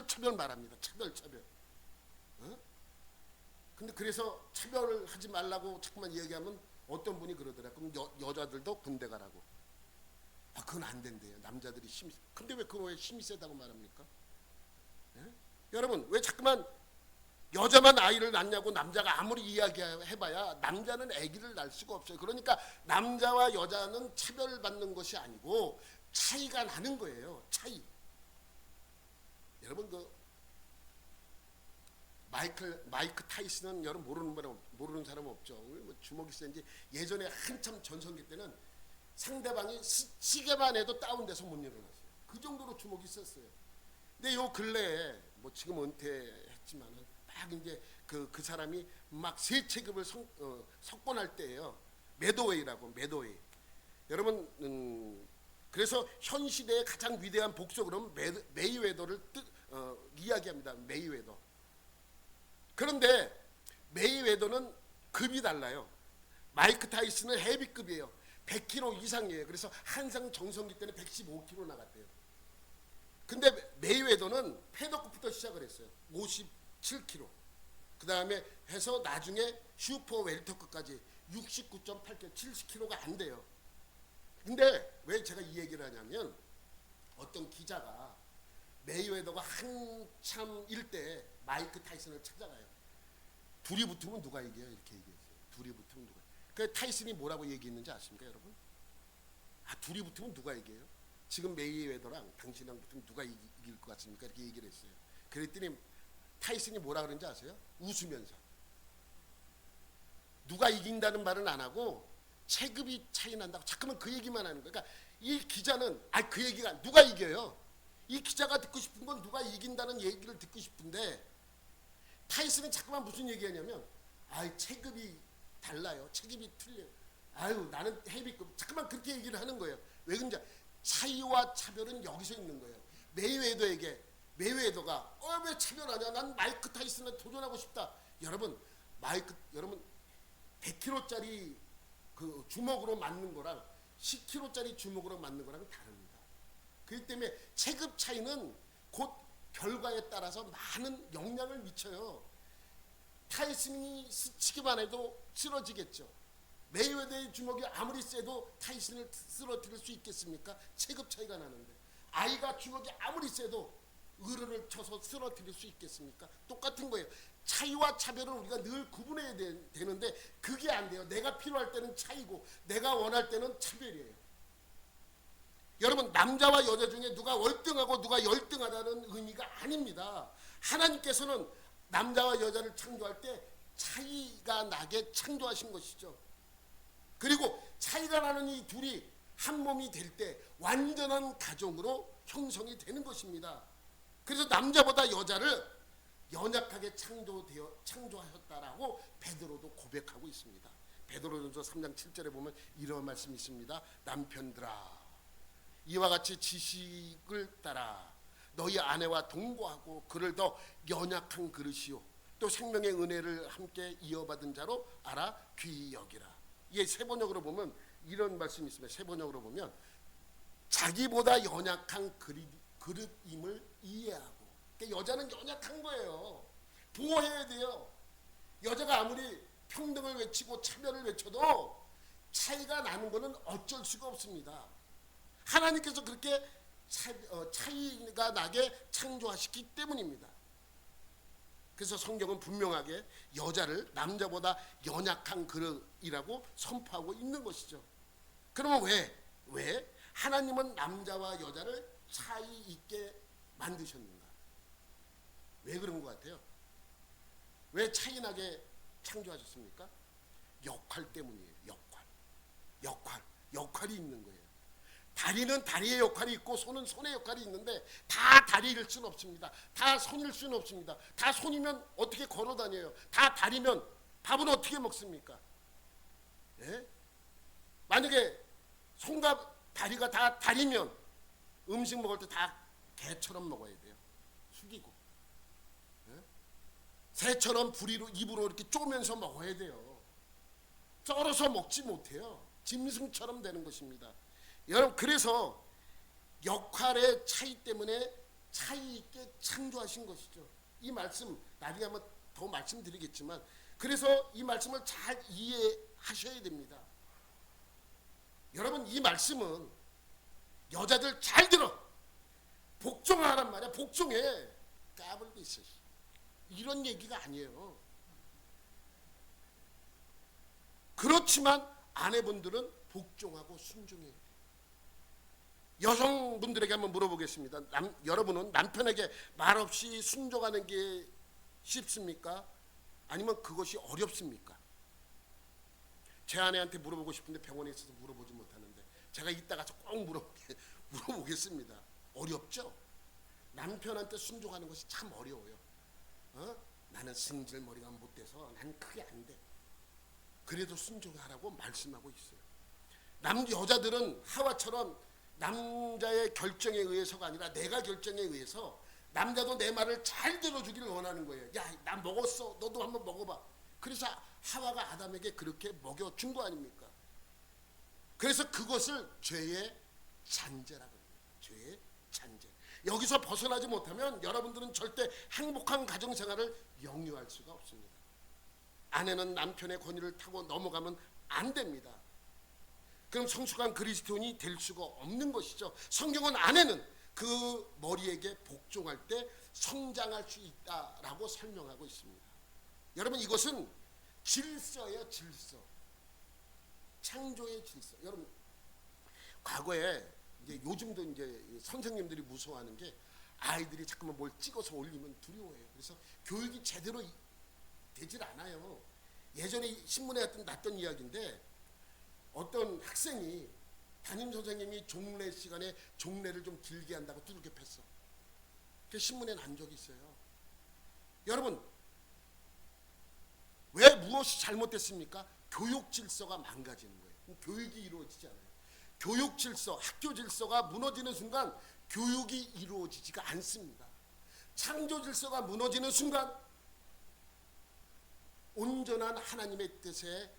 차별 말합니다. 차별. 근데 그래서 차별을 하지 말라고 자꾸만 얘기하면 어떤 분이 그러더라. 그럼 여자들도 군대 가라고. 그건 안 된대요. 남자들이 힘이. 근데 왜 그거 왜 힘이 세다고 말합니까? 여러분, 왜 자꾸만 여자만 아이를 낳냐고 남자가 아무리 이야기해봐야 남자는 아기를 낳을 수가 없어요. 그러니까 남자와 여자는 차별받는 것이 아니고 차이가 나는 거예요. 차이. 여러분, 그 마이크 타이슨은 여러분 모르는 사람 없죠. 뭐 주먹이 센지 예전에 한참 전성기 때는 상대방이 시계만 해도 다운돼서 못 일어났어요. 그 정도로 주먹이 셌어요. 근데 요 근래에 뭐 지금 은퇴했지만은 막 이제 그 사람이 막 세 체급을 석권할 때예요. 매도웨이라고. 여러분, 그래서 현 시대의 가장 위대한 복수 그러면 메이웨더를 이야기합니다. 메이웨더. 그런데 메이웨더는 급이 달라요. 마이크 타이슨은 헤비급이에요. 100kg 이상이에요. 그래서 한상 정성기 때는 115kg 나갔대요. 근데 메이웨더는 패더급부터 시작을 했어요. 57kg. 그 다음에 해서 나중에 슈퍼 웰터급까지 69.8kg, 70kg가 안 돼요. 근데 왜 제가 이 얘기를 하냐면 어떤 기자가 메이웨더가 한참일 때 마이크 타이슨을 찾아가요. 둘이 붙으면 누가 이겨요? 이렇게 얘기했어요. 둘이 붙으면 누가. 그 타이슨이 뭐라고 얘기했는지 아십니까, 여러분? 둘이 붙으면 누가 이겨요? 지금 메이웨더랑 당신이랑 붙으면 누가 이길 것 같습니까? 이렇게 얘기를 했어요. 그랬더니 타이슨이 뭐라 그런지 아세요? 웃으면서. 누가 이긴다는 말은 안 하고 체급이 차이 난다고 자꾸만 그 얘기만 하는 거예요. 그러니까 이 기자는 그 얘기가 누가 이겨요? 이 기자가 듣고 싶은 건 누가 이긴다는 얘기를 듣고 싶은데 타이슨은 자꾸만 무슨 얘기하냐면 체급이 달라요. 체급이 틀려요. 나는 헤비급. 자꾸만 그렇게 얘기를 하는 거예요. 왜 그런지 차이와 차별은 여기서 있는 거예요. 메이웨더가 왜 차별하냐? 난 마이크 타이슨에 도전하고 싶다. 여러분 100kg짜리 그 주먹으로 맞는 거랑 10kg짜리 주먹으로 맞는 거랑 다릅니다. 그렇기 때문에 체급 차이는 곧 결과에 따라서 많은 영향을 미쳐요. 타이슨이 스치기만 해도 쓰러지겠죠. 메이웨더의 주먹이 아무리 세도 타이슨을 쓰러뜨릴 수 있겠습니까? 체급 차이가 나는데. 아이가 주먹이 아무리 세도 으르를 쳐서 쓰러뜨릴 수 있겠습니까? 똑같은 거예요. 차이와 차별은 우리가 늘 구분해야 되는데 그게 안 돼요. 내가 필요할 때는 차이고 내가 원할 때는 차별이에요. 여러분, 남자와 여자 중에 누가 월등하고 누가 열등하다는 의미가 아닙니다. 하나님께서는 남자와 여자를 창조할 때 차이가 나게 창조하신 것이죠. 그리고 차이가 나는 이 둘이 한 몸이 될 때 완전한 가정으로 형성이 되는 것입니다. 그래서 남자보다 여자를 연약하게 창조하셨다라고 베드로도 고백하고 있습니다. 베드로전서 3장 7절에 보면 이런 말씀이 있습니다. 남편들아, 이와 같이 지식을 따라 너희 아내와 동거하고 그를 더 연약한 그릇이요 또 생명의 은혜를 함께 이어받은 자로 알아 귀히 여기라. 이게 세번역으로 보면 이런 말씀이 있습니다. 세번역으로 보면 자기보다 연약한 그릇임을 이해하고. 그러니까 여자는 연약한 거예요. 보호해야 돼요. 여자가 아무리 평등을 외치고 차별을 외쳐도 차이가 나는 것은 어쩔 수가 없습니다. 하나님께서 그렇게 차이가 나게 창조하셨기 때문입니다. 그래서 성경은 분명하게 여자를 남자보다 연약한 그릇이라고 선포하고 있는 것이죠. 그러면 왜 하나님은 남자와 여자를 차이 있게 만드셨는가? 왜 그런 것 같아요? 왜 차이나게 창조하셨습니까? 역할 때문이에요. 역할이 있는 거예요. 다리는 다리의 역할이 있고 손은 손의 역할이 있는데 다 다리일 수는 없습니다. 다 손일 수는 없습니다. 다 손이면 어떻게 걸어 다녀요? 다 다리면 밥은 어떻게 먹습니까? 예? 만약에 손과 다리가 다 다리면 음식 먹을 때 다 개처럼 먹어야 돼요. 숙이고. 예? 새처럼 부리로 입으로 이렇게 쪼면서 먹어야 돼요. 썰어서 먹지 못해요. 짐승처럼 되는 것입니다. 여러분, 그래서 역할의 차이 때문에 차이 있게 창조하신 것이죠. 이 말씀 나중에 한번 더 말씀드리겠지만, 그래서 이 말씀을 잘 이해하셔야 됩니다. 여러분, 이 말씀은 여자들 잘 들어, 복종하란 말이야. 복종해. 까불고 있어. 이런 얘기가 아니에요. 그렇지만 아내분들은 복종하고 순종해야 돼요. 여성분들에게 한번 물어보겠습니다. 여러분은 남편에게 말없이 순종하는 게 쉽습니까? 아니면 그것이 어렵습니까? 제 아내한테 물어보고 싶은데 병원에 있어서 물어보지 못하는데 제가 이따가 꼭 물어보겠습니다. 어렵죠? 남편한테 순종하는 것이 참 어려워요. 나는 승질 머리가 못 돼서 난 크게 안 돼. 그래도 순종하라고 말씀하고 있어요. 여자들은 하와처럼 남자의 결정에 의해서가 아니라 내가 결정에 의해서 남자도 내 말을 잘 들어주기를 원하는 거예요. 야, 나 먹었어. 너도 한번 먹어봐. 그래서 하와가 아담에게 그렇게 먹여준 거 아닙니까? 그래서 그것을 죄의 잔재라고 합니다. 죄의 잔재. 여기서 벗어나지 못하면 여러분들은 절대 행복한 가정생활을 영유할 수가 없습니다. 아내는 남편의 권위를 타고 넘어가면 안 됩니다. 그럼 성숙한 그리스도인이 될 수가 없는 것이죠. 성경은 아내는 그 머리에게 복종할 때 성장할 수 있다라고 설명하고 있습니다. 여러분, 이것은 질서예요. 질서. 창조의 질서. 여러분, 과거에 이제 요즘도 이제 선생님들이 무서워하는 게 아이들이 자꾸만 뭘 찍어서 올리면 두려워해요. 그래서 교육이 제대로 되질 않아요. 예전에 신문에 났던 이야기인데 어떤 학생이 담임 선생님이 종례 시간에 종례를 좀 길게 한다고 두들겨 팼어. 그 신문에 난 적이 있어요. 여러분, 왜 무엇이 잘못됐습니까? 교육 질서가 망가지는 거예요. 교육이 이루어지지 않아요. 교육 질서, 학교 질서가 무너지는 순간 교육이 이루어지지가 않습니다. 창조 질서가 무너지는 순간 온전한 하나님의 뜻에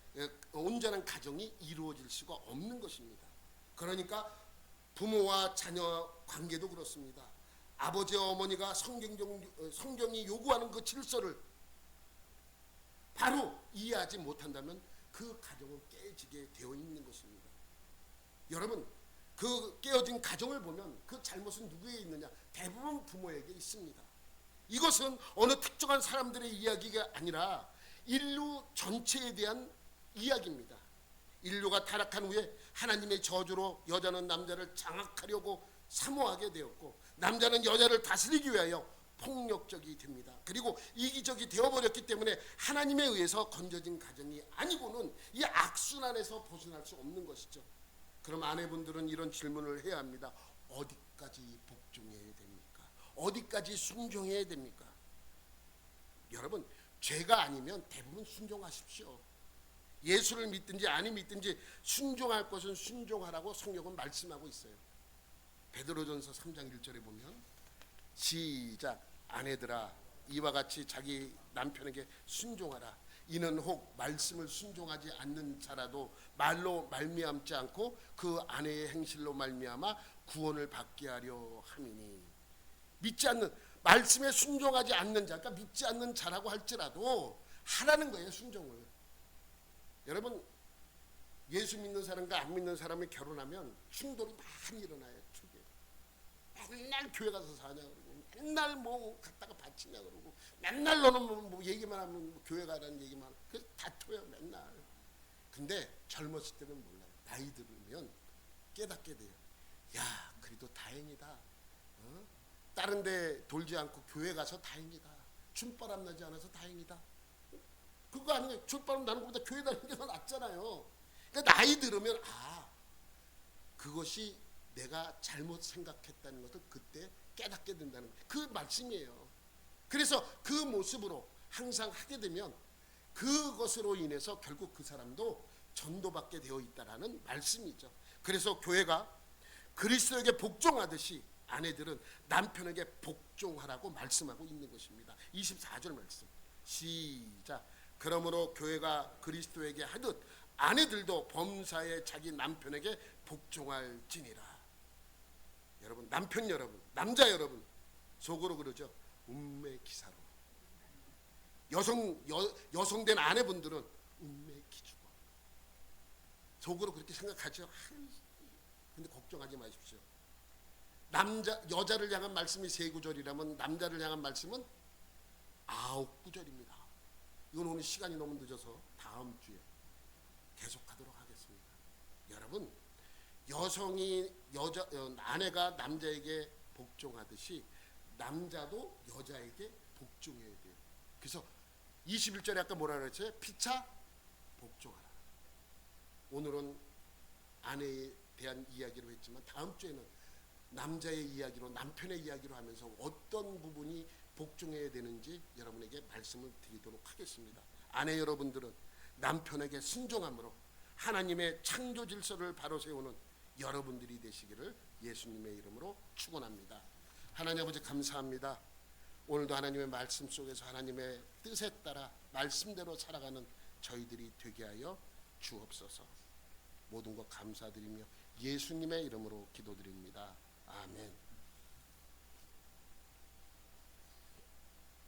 온전한 가정이 이루어질 수가 없는 것입니다. 그러니까 부모와 자녀 관계도 그렇습니다. 아버지와 어머니가 성경이 요구하는 그 질서를 바로 이해하지 못한다면 그 가정은 깨지게 되어 있는 것입니다. 여러분, 그 깨어진 가정을 보면 그 잘못은 누구에 있느냐? 대부분 부모에게 있습니다. 이것은 어느 특정한 사람들의 이야기가 아니라 인류 전체에 대한 이야기입니다. 인류가 타락한 후에 하나님의 저주로 여자는 남자를 장악하려고 사모하게 되었고 남자는 여자를 다스리기 위하여 폭력적이 됩니다. 그리고 이기적이 되어버렸기 때문에 하나님에 의해서 건져진 가정이 아니고는 이 악순환에서 벗어날 수 없는 것이죠. 그럼 아내분들은 이런 질문을 해야 합니다. 어디까지 복종해야 됩니까? 어디까지 순종해야 됩니까? 여러분, 죄가 아니면 대부분 순종하십시오. 예수를 믿든지 아니 믿든지 순종할 것은 순종하라고 성경은 말씀하고 있어요. 베드로전서 3장 1절에 보면 시작. 아내들아 이와 같이 자기 남편에게 순종하라. 이는 혹 말씀을 순종하지 않는 자라도 말로 말미암지 않고 그 아내의 행실로 말미암아 구원을 받게 하려 함이니. 믿지 않는, 말씀에 순종하지 않는 자, 그러니까 믿지 않는 자라고 할지라도 하라는 거예요. 순종을. 여러분, 예수 믿는 사람과 안 믿는 사람이 결혼하면 충돌이 많이 일어나요. 맨날 교회 가서 사냐 그러고, 맨날 뭐 갖다가 바치냐 그러고, 맨날 너는 뭐 얘기만 하면 뭐 교회 가라는 얘기만 하고, 그래서 다퉈요 맨날. 근데 젊었을 때는 몰라요. 나이 들으면 깨닫게 돼요. 야, 그래도 다행이다. 다른 데 돌지 않고 교회 가서 다행이다. 춤바람 나지 않아서 다행이다. 그거 아니에요. 춤바람 나는 것보다 교회 다니는 게 더 낫잖아요. 그러니까 나이 들으면 그것이 내가 잘못 생각했다는 것을 그때 깨닫게 된다는 그 말씀이에요. 그래서 그 모습으로 항상 하게 되면 그것으로 인해서 결국 그 사람도 전도받게 되어 있다라는 말씀이죠. 그래서 교회가 그리스도에게 복종하듯이 아내들은 남편에게 복종하라고 말씀하고 있는 것입니다. 24절 말씀 시작. 그러므로 교회가 그리스도에게 하듯 아내들도 범사에 자기 남편에게 복종할지니라. 여러분, 남편 여러분, 남자 여러분, 속으로 그러죠. 운매기사로. 여성된 아내분들은 운매기주고 속으로 그렇게 생각하죠. 근데 걱정하지 마십시오. 여자를 향한 말씀이 3구절이라면 남자를 향한 말씀은 9구절입니다. 이건 오늘 시간이 너무 늦어서 다음 주에 계속하도록 하겠습니다. 여러분, 아내가 남자에게 복종하듯이 남자도 여자에게 복종해야 돼요. 그래서 21절에 아까 뭐라 그랬어요? 피차 복종하라. 오늘은 아내에 대한 이야기로 했지만 다음 주에는 남자의 이야기로, 남편의 이야기로 하면서 어떤 부분이 복종해야 되는지 여러분에게 말씀을 드리도록 하겠습니다. 아내 여러분들은 남편에게 순종함으로 하나님의 창조 질서를 바로 세우는 여러분들이 되시기를 예수님의 이름으로 축원합니다. 하나님 아버지, 감사합니다. 오늘도 하나님의 말씀 속에서 하나님의 뜻에 따라 말씀대로 살아가는 저희들이 되게 하여 주옵소서. 모든 것 감사드리며 예수님의 이름으로 기도드립니다. 아멘.